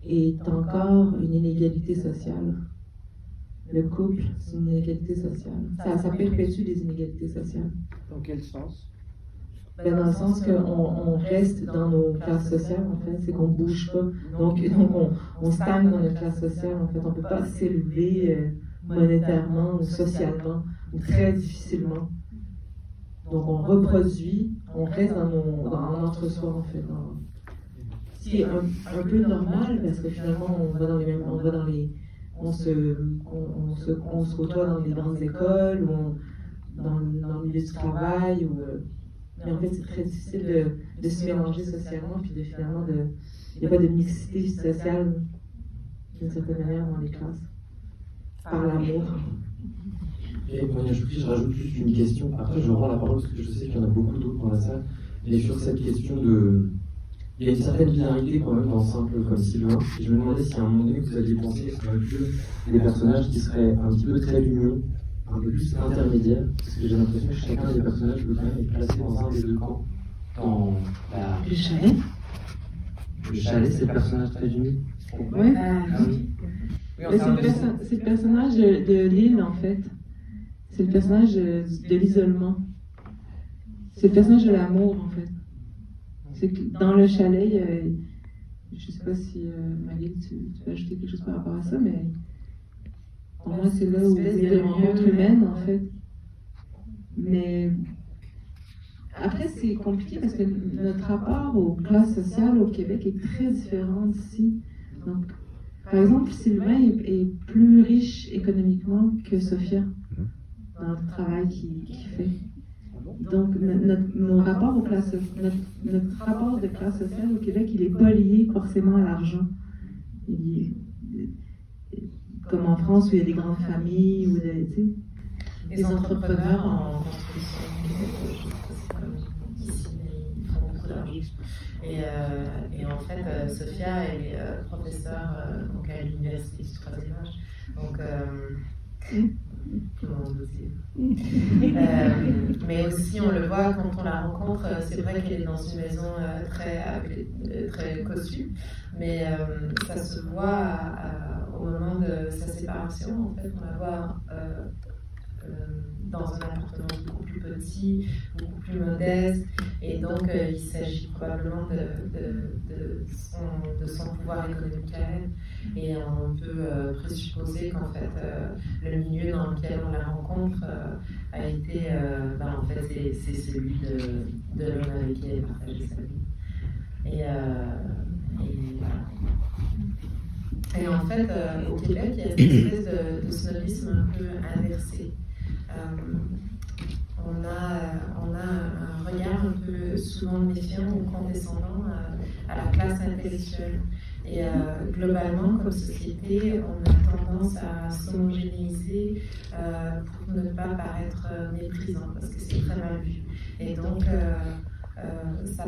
est encore une inégalité sociale. Le couple, c'est une inégalité sociale. Ça perpétue des inégalités sociales. Dans quel sens? Dans le sens qu'on reste dans nos classes sociales, en fait, c'est qu'on ne bouge pas. Donc on stagne dans notre classe sociale, en fait. On ne peut pas s'élever monétairement ou socialement, ou très difficilement. Donc on reproduit, on reste dans notre-soi, en fait. Ce qui est un peu normal, parce que finalement, on se côtoie dans les grandes écoles, ou dans le milieu du travail, mais en fait, c'est très difficile de se mélanger socialement, puis finalement, il n'y a pas de mixité sociale, d'une certaine manière, dans les classes, par l'amour. Et moi, je rajoute juste une question. Après, je rends la parole parce que je sais qu'il y en a beaucoup d'autres dans la salle. Et sur cette question de. Il y a une certaine binarité quand même dans Simple comme Sylvain. Et je me demandais si à un moment donné vous aviez pensé que des personnages qui seraient un petit peu très d'union, un peu plus intermédiaire, parce que j'ai l'impression que chacun des personnages peut quand même être placé dans un des deux camps. Dans Le chalet. Le chalet, c'est le personnage très uni. Oui. C'est le personnage de l'île, en fait. C'est le personnage de l'isolement. C'est le personnage de l'amour, en fait. C'est que dans le chalet, je ne sais pas si Magali, tu peux ajouter quelque chose par rapport à ça, mais pour moi, c'est là où il y a une rencontre humaine, en fait. Mais après, c'est compliqué parce que notre rapport aux classes sociales au Québec est très différent d'ici. Donc, par exemple, Sylvain est plus riche économiquement que Sophia dans le travail qu'il fait. Donc, notre rapport de classe sociale au Québec, il n'est pas lié forcément à l'argent. Comme en France, où il y a des grandes familles, ou des entrepreneurs en construction. Ils font beaucoup d'argent. Et en fait, Sophia, elle est professeure donc à l'université du 3e âge. Donc, mais aussi, on le voit quand on la rencontre, c'est vrai qu'elle est dans une maison très cossue, mais ça se voit au moment de sa séparation. En fait, on la voit dans un appartement beaucoup plus petit, beaucoup plus modeste, et donc il s'agit probablement de son pouvoir économique à elle. Et on peut présupposer qu'en fait le milieu dans lequel on la rencontre a été, en fait c'est celui de l'homme avec qui elle partageait sa vie. Et voilà. Et en fait, au Québec, il y a cette espèce de snobisme un peu inversé. On a un regard un peu souvent méfiant ou condescendant à la classe intellectuelle. Et globalement, comme société, on a tendance à s'homogénéiser pour ne pas paraître méprisant, parce que c'est très mal vu. Et donc, ça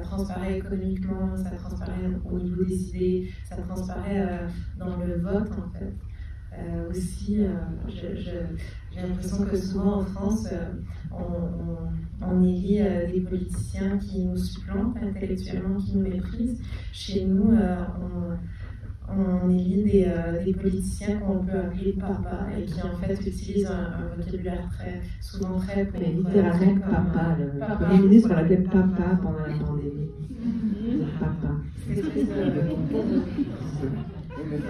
transparaît économiquement, ça transparaît au niveau des idées, ça transparaît dans le vote, en fait. Aussi, j'ai l'impression que souvent en France, on élit des politiciens qui nous supplantent intellectuellement, qui nous méprisent. Chez nous, on élit des politiciens qu'on peut appeler papa et qui en fait utilisent un vocabulaire souvent très pour... Mais littéralement papa. Le Premier ministre l'appelait papa pendant la pandémie. Papa.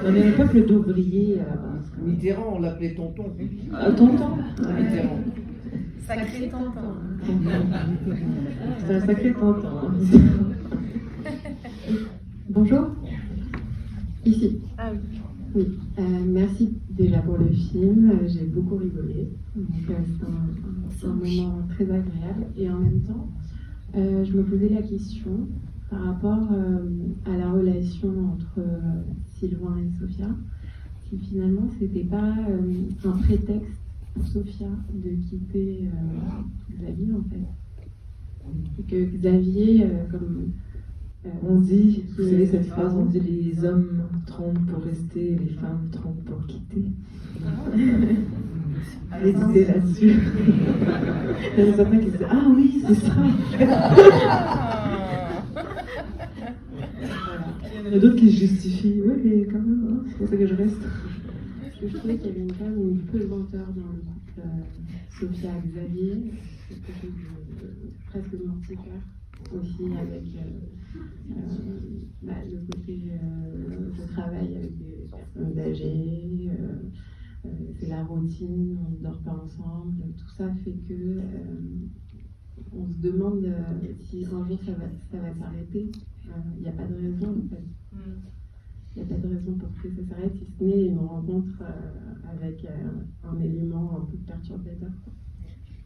On est un peuple d'ouvriers à la base. Mitterrand, on l'appelait tonton. Tonton Mitterrand. Sacré tonton. C'est un sacré tonton. Bonjour. Ici. Ah oui. Oui. Merci déjà pour le film. J'ai beaucoup rigolé. C'est un moment très agréable. Et en même temps, je me posais la question par rapport à la relation entre Sylvain et Sophia, si finalement c'était pas un prétexte pour Sophia de quitter Xavier en fait. Et que Xavier, comme On dit, vous savez cette phrase, on dit les hommes trompent pour rester, les femmes trompent pour quitter. Méditez là-dessus. Il y en a certains qui disent ah oui, c'est ça. Il y en a d'autres qui se justifient, oui, mais quand même, hein, c'est pour ça que je reste. Parce que je trouvais qu'il y avait une femme ou une pesanteur dans le couple Sophia-Xavier, quelque chose de presque mortifère. Aussi avec le côté je travaille avec des personnes âgées, c'est la routine, on ne dort pas ensemble, tout ça fait que on se demande si un jour ça va s'arrêter. Il n'y a pas de raison en fait. Il n'y a pas de raison pour que ça s'arrête, si ce n'est une rencontre avec un élément un peu perturbateur.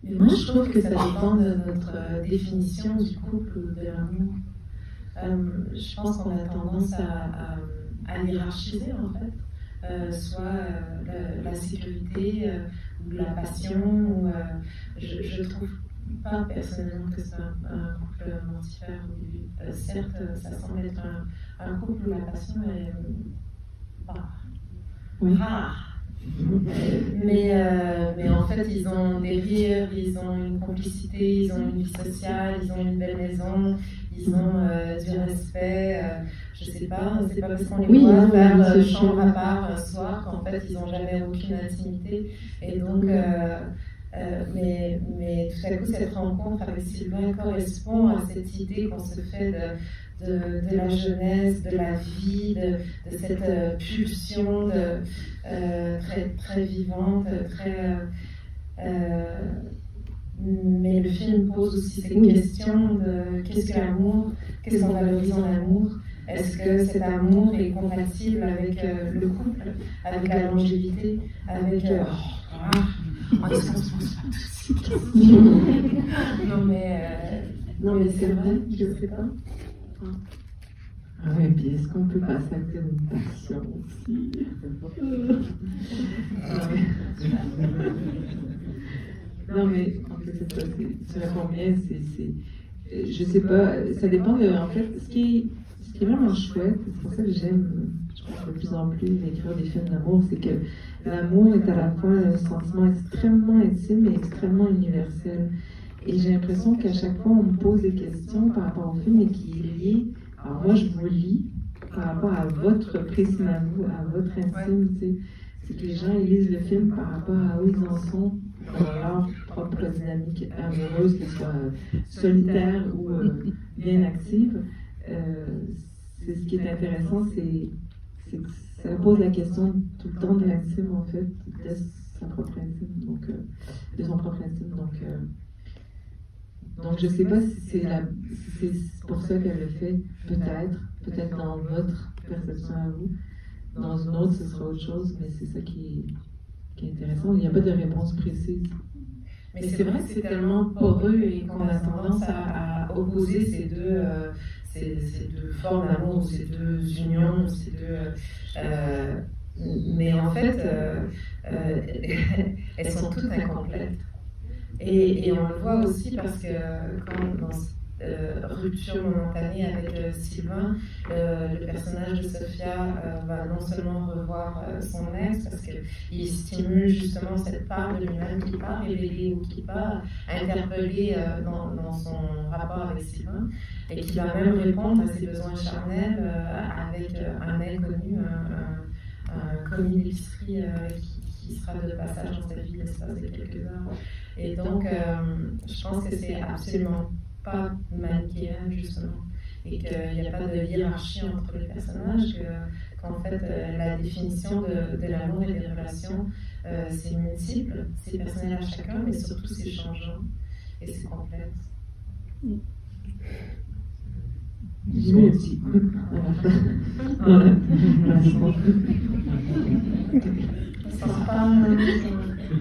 Mais moi, je trouve que ça dépend de notre définition du couple ou de l'amour. Je pense qu'on a tendance à hiérarchiser, en fait. Soit la sécurité ou la passion. Je trouve pas personnellement que c'est un couple mortifère au début. Certes, ça semble être un couple où la passion est rare. Mais en fait, ils ont des rires, ils ont une complicité, ils ont une vie sociale, ils ont une belle maison, ils ont du respect. Je sais pas, c'est pas parce qu'on les voit faire chambre à part un soir qu'en fait ils n'ont jamais aucune intimité. Et donc, mais tout à coup, cette rencontre avec Sylvain correspond à cette idée qu'on se fait de la jeunesse, de la vie, de cette pulsion très, très vivante, très. Mais le film pose aussi ces questions de qu'est-ce que l'amour, qu'est-ce qu'on valorise dans l'amour, est-ce que cet amour est compatible avec le couple, avec la longévité, avec. Non mais c'est vrai, je ne sais pas. Ah oui, puis est-ce qu'on peut passer à une passion aussi? Non mais en fait c'est ça, tu réponds bien, je sais pas, ça dépend de, en fait, ce qui est vraiment chouette, c'est pour ça que j'aime, je crois de plus en plus écrire des films d'amour, c'est que l'amour est à la fois un sentiment extrêmement intime et extrêmement universel. Et j'ai l'impression qu'à chaque fois, on me pose des questions par rapport au film et qui est lié. Alors moi, je vous lis par rapport à votre précis amour, à votre intime. C'est que les gens ils lisent le film par rapport à où ils en sont dans leur propre dynamique amoureuse, qu'elle soit solitaire ou bien active. C'est ce qui est intéressant, c'est que ça pose la question tout le temps de l'intime, en fait, de sa propre intime, donc de son propre intime. Donc je ne sais pas si c'est pour ça qu'elle le fait, peut-être dans votre perception à vous. Dans une autre, ce sera autre chose, mais c'est ça qui est intéressant. Il n'y a pas de réponse précise. Mais c'est vrai que c'est tellement poreux et qu'on a tendance à opposer ces deux formes d'amour, ces deux unions, ces deux. Mais en fait, elles sont toutes incomplètes. Et on le voit aussi parce que quand dans rupture momentanée avec Sylvain, le personnage de Sophia va non seulement revoir son ex, parce qu'il stimule justement cette part de lui-même qui part révéler ou qui part interpeller dans son rapport avec Sylvain, et qui va même répondre à ses besoins charnels avec un inconnu, un commis d'épicerie qui sera de passage dans sa vie l'espace de quelques heures. Et donc, je pense que c'est absolument pas manichéen, justement, et qu'il n'y a pas de hiérarchie entre les personnages, qu'en fait, la définition de l'amour et des relations, c'est multiple, c'est personnel à chacun, mais surtout c'est changeant et c'est complexe.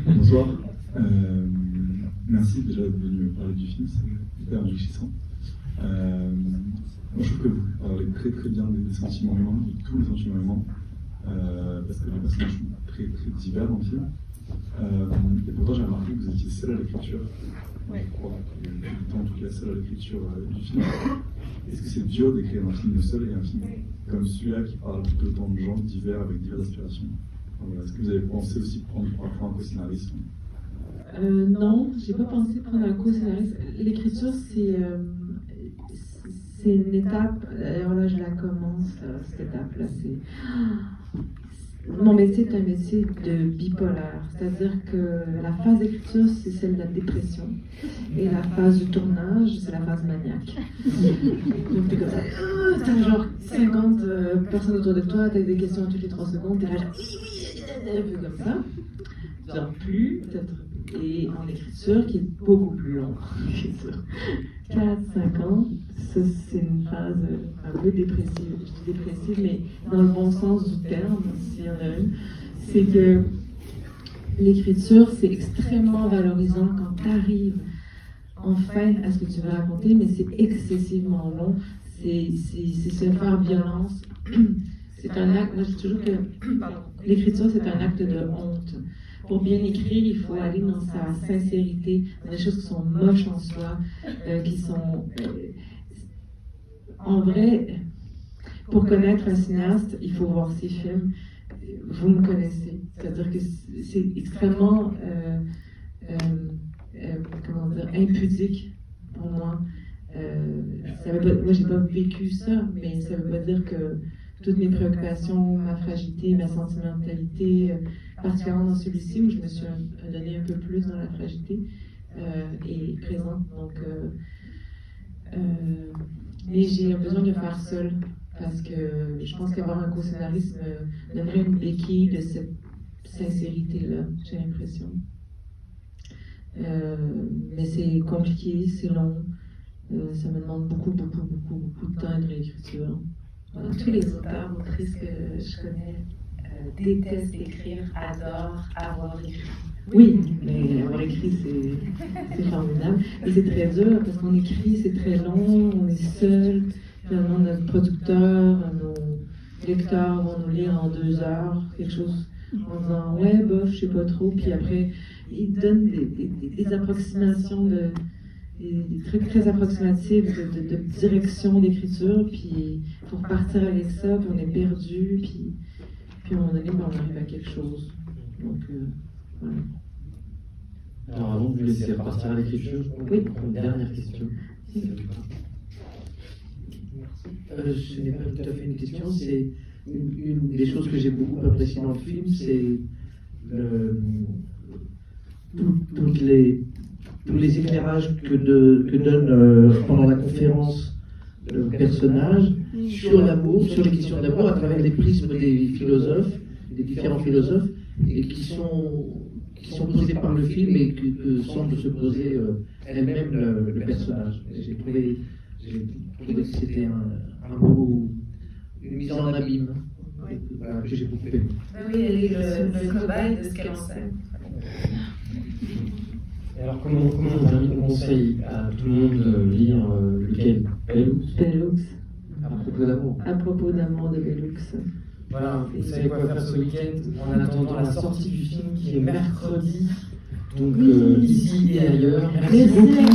Bonsoir. Merci déjà de venir me parler du film, c'est hyper enrichissant. Moi, je trouve que vous parlez très très bien des sentiments humains, de tous les sentiments humains, parce que les personnages sont très très divers dans le film. Et pourtant, j'ai remarqué que vous étiez seul à l'écriture. Je crois que tout le temps, en tout cas, seul à l'écriture du film. est-ce que c'est dur d'écrire un film seul et un film comme celui-là qui parle d'autant de gens divers avec diverses aspirations? Voilà. Est-ce que vous avez pensé aussi prendre parfois un co-scénariste? Non, j'ai pas pensé prendre un co-scénariste. L'écriture, c'est une étape. D'ailleurs, là, je la commence, cette étape-là. Mon métier est un métier de bipolaire. C'est-à-dire que la phase d'écriture, c'est celle de la dépression. Et la phase du tournage, c'est la phase maniaque. Donc, t'es comme ça. T'as genre 50 personnes autour de toi, t'as des questions toutes les 3 secondes, t'es là, un peu comme ça. Genre plus, peut-être. Et en écriture, qui est beaucoup plus longue. 4-5 ans, ça c'est une phase un peu dépressive. Je dis dépressive, mais dans le bon sens du terme, s'il y en a une. C'est que l'écriture, c'est extrêmement valorisant quand tu arrives enfin à ce que tu veux raconter, mais c'est excessivement long. C'est se faire violence. C'est un acte, moi je dis toujours que l'écriture, c'est un acte de honte. Pour bien écrire, il faut aller dans sa sincérité, dans les choses qui sont moches en soi, qui sont... en vrai, pour connaître un cinéaste, il faut voir ses films. Vous me connaissez. C'est-à-dire que c'est extrêmement, comment dire, impudique pour moi. Ça veut pas, moi, j'ai pas vécu ça, mais ça veut pas dire que toutes mes préoccupations, ma fragilité, ma sentimentalité, particulièrement dans celui-ci où je me suis donné un peu plus dans la fragilité, est présente. Donc, mais j'ai besoin de le faire seul parce que je pense qu'avoir un co-scénariste me donnerait une béquille de cette sincérité-là, j'ai l'impression. Mais c'est compliqué, c'est long, ça me demande beaucoup de temps et de réécriture. Voilà. Tous les auteurs, autrices que je connais détestent écrire, adorent avoir écrit. Oui, mais avoir écrit, c'est formidable. Et c'est très dur parce qu'on écrit, c'est très long, on est seul. Finalement, notre producteur, nos lecteurs vont nous lire en 2 heures, quelque chose en disant ouais, bof, je sais pas trop. Puis après, ils donnent des approximations des trucs très approximatifs de direction d'écriture, puis pour partir avec ça, puis on est perdu, puis à un moment donné, on arrive à quelque chose. Donc, voilà. Alors avant de vous laisser repartir à l'écriture, oui, une dernière question. Ce n'est pas tout à fait une question, c'est une des choses que j'ai beaucoup appréciées dans le film, c'est tous les éclairages que donne pendant la conférence le personnage sur l'amour, sur les questions d'amour, à travers les prismes des philosophes, des différents philosophes, et qui sont posés par le film et que semble se poser elle-même le personnage. J'ai trouvé que c'était une mise en abîme que j'ai beaucoup aimé. Oui, elle est le cobaye de ce qu'elle enseigne. Alors, comment on conseille à tout le monde de lire lequel? Bellux. À propos d'amour. À propos d'amour de Bellux. Voilà, vous savez quoi faire ce week-end en attendant la sortie du film qui est mercredi, donc ici et ailleurs. Merci beaucoup.